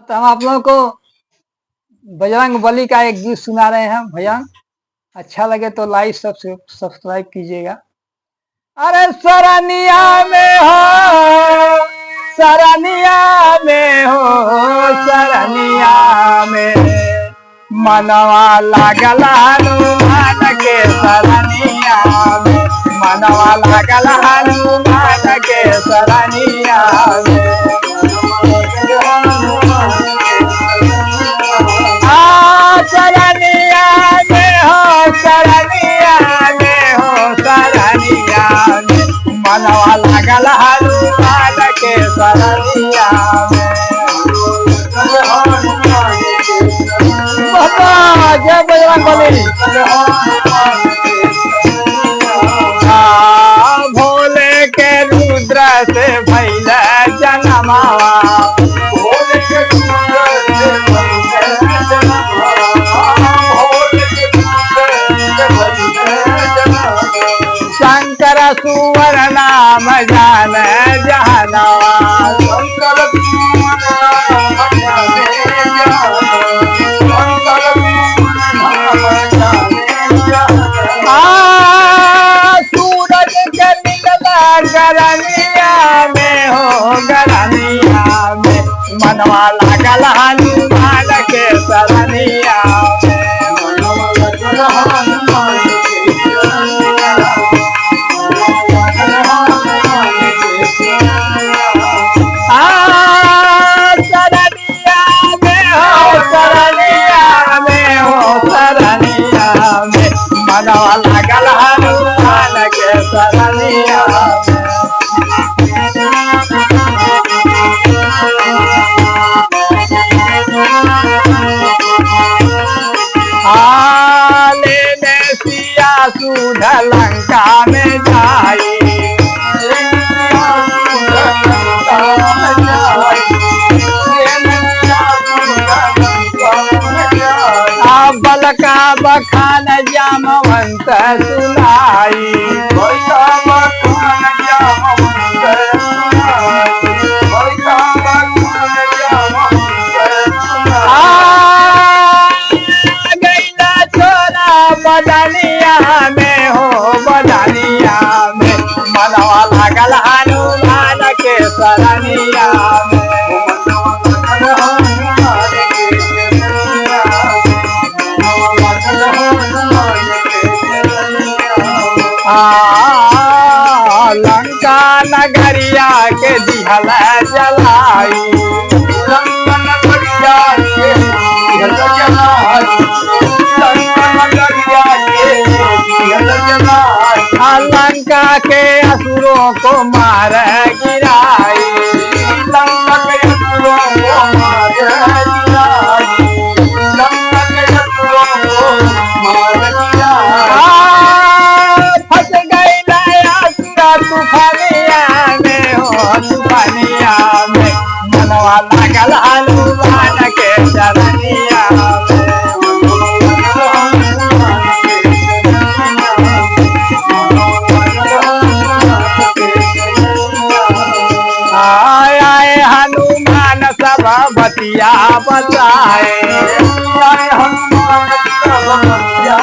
तो हम आप लोगों को बजरंग बली का एक गीत सुना रहे हैं भजन। अच्छा लगे तो लाइक सब्सक्राइब कीजिएगा। अरे सरनिया में हो, सरनिया में हो, सरनिया में मनवा लागल हनुमान के सरनिया में, मनवा लागल हनुमान के सरनिया में। सरनिया में हो, सरनिया में हो, सरनिया में मनवा लागल हनुमान के सरनिया में। जय बजरंग बली। भोले के रुद्र से भइल जनमावा, भोले के रुद्र से शंकर सुवर नाम जान जहनवा, शंकर सुवर नाम जाने सूरज के निकला गरनिया में हो, गरनिया में मनवा लागल हनुमान के सरनिया में, मनवा लागल हनुमान सरनिया में हो, सरनिया में हो, सरनिया में मनवा लागल हनुमान के सरनिया में। लेने सिया सुध लंका में जाई, बलका बखान जामवंत सुनाई, बलका बखान जामवंत सुनाई, बलका बखान जामवंत सुनाई। गैला छोरा बदनिया में हो, बदनिया में मनवा लागल हनुमान के सरनिया में, लंका नगरिया के दिहल जलाई, लंका नगरिया के दिहल जलाई, लंका नगरिया के दिहल जलाई। लंका के असुरों को मार गिराई, लंका के असुरों को मार गिराई, लंका के असुरों को मार गिराई। तूफानिया में हो, तूफानिया में मनवा लागल हनुमान के सरनिया में। आए आए हनुमान सब बतिया बचाए, आए हनुमान सब बतिया